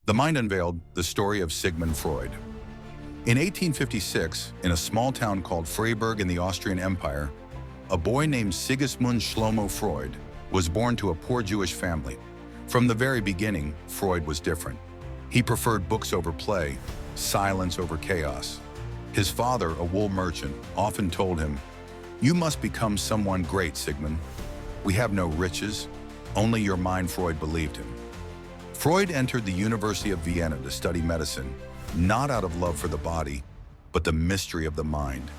The Mind Unveiled, the story of Sigmund Freud. In 1856, in a small town called Freiburg in the Austrian Empire, a boy named Sigmund Shlomo Freud was born to a poor Jewish family. From the very beginning, Freud was different. He preferred books over play, silence over chaos. His father, a wool merchant, often told him, "You must become someone great, Sigmund. We have no riches, only your mind." Freud believed him. Freud entered the University of Vienna to study medicine, not out of love for the body, but the mystery of the mind.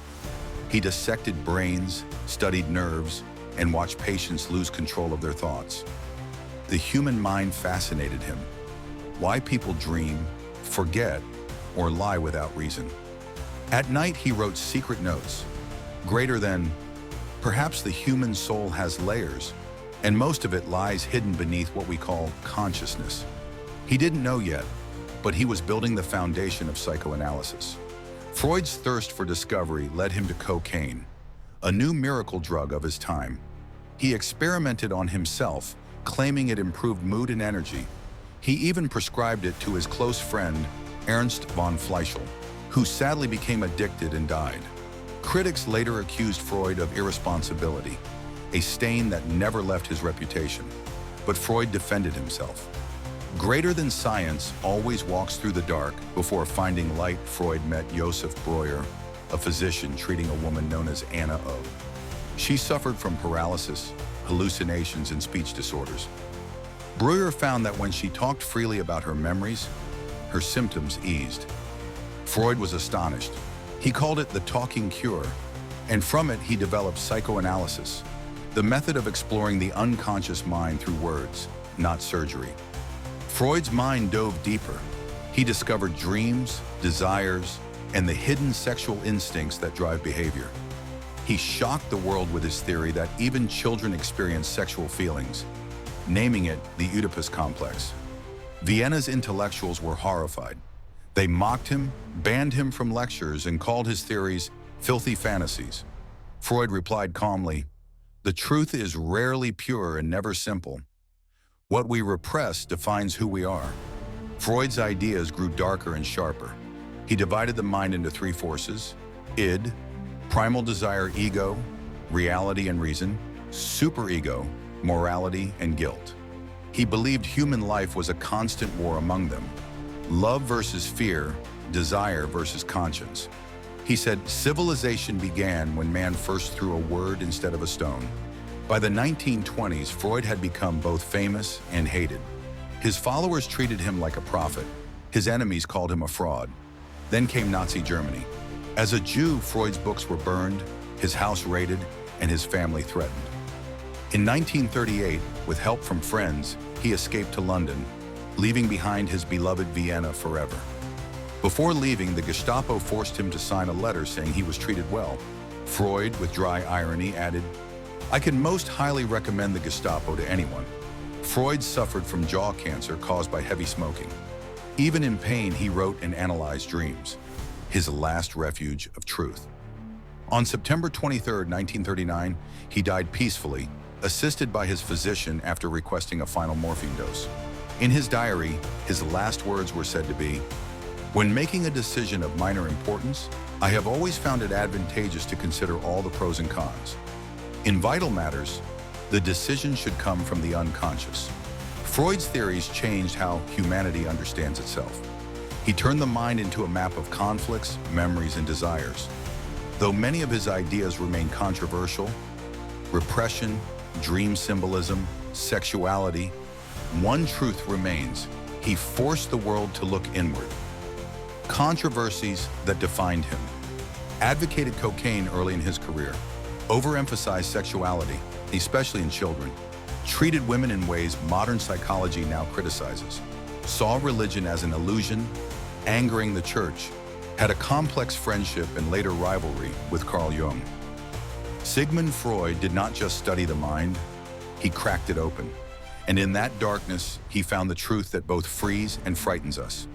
He dissected brains, studied nerves, and watched patients lose control of their thoughts. The human mind fascinated him. Why people dream, forget, or lie without reason. At night, he wrote secret notes, greater than, perhaps the human soul has layers, and most of it lies hidden beneath what we call consciousness. He didn't know yet, but he was building the foundation of psychoanalysis. Freud's thirst for discovery led him to cocaine, a new miracle drug of his time. He experimented on himself, claiming it improved mood and energy. He even prescribed it to his close friend, Ernst von Fleischl, who sadly became addicted and died. Critics later accused Freud of irresponsibility, a stain that never left his reputation. But Freud defended himself. Greater than science always walks through the dark. Before finding light, Freud met Joseph Breuer, a physician treating a woman known as Anna O. She suffered from paralysis, hallucinations, and speech disorders. Breuer found that when she talked freely about her memories, her symptoms eased. Freud was astonished. He called it the talking cure, and from it he developed psychoanalysis, the method of exploring the unconscious mind through words, not surgery. Freud's mind dove deeper. He discovered dreams, desires, and the hidden sexual instincts that drive behavior. He shocked the world with his theory that even children experience sexual feelings, naming it the Oedipus complex. Vienna's intellectuals were horrified. They mocked him, banned him from lectures, and called his theories filthy fantasies. Freud replied calmly, "The truth is rarely pure and never simple. What we repress defines who we are." Freud's ideas grew darker and sharper. He divided the mind into three forces: id, primal desire, ego, reality and reason; superego, morality and guilt. He believed human life was a constant war among them. Love versus fear, desire versus conscience. He said civilization began when man first threw a word instead of a stone. By the 1920s, Freud had become both famous and hated. His followers treated him like a prophet. His enemies called him a fraud. Then came Nazi Germany. As a Jew, Freud's books were burned, his house raided, and his family threatened. In 1938, with help from friends, he escaped to London, leaving behind his beloved Vienna forever. Before leaving, the Gestapo forced him to sign a letter saying he was treated well. Freud, with dry irony, added, "I can most highly recommend the Gestapo to anyone." Freud suffered from jaw cancer caused by heavy smoking. Even in pain, he wrote and analyzed dreams, his last refuge of truth. On September 23, 1939, he died peacefully, assisted by his physician after requesting a final morphine dose. In his diary, his last words were said to be, "When making a decision of minor importance, I have always found it advantageous to consider all the pros and cons. In vital matters, the decision should come from the unconscious." Freud's theories changed how humanity understands itself. He turned the mind into a map of conflicts, memories, and desires. Though many of his ideas remain controversial, repression, dream symbolism, sexuality, one truth remains: he forced the world to look inward. Controversies that defined him. Advocated cocaine early in his career. Overemphasized sexuality, especially in children. Treated women in ways modern psychology now criticizes. Saw religion as an illusion, angering the church. Had a complex friendship and later rivalry with Carl Jung. Sigmund Freud did not just study the mind, he cracked it open. And in that darkness, he found the truth that both frees and frightens us.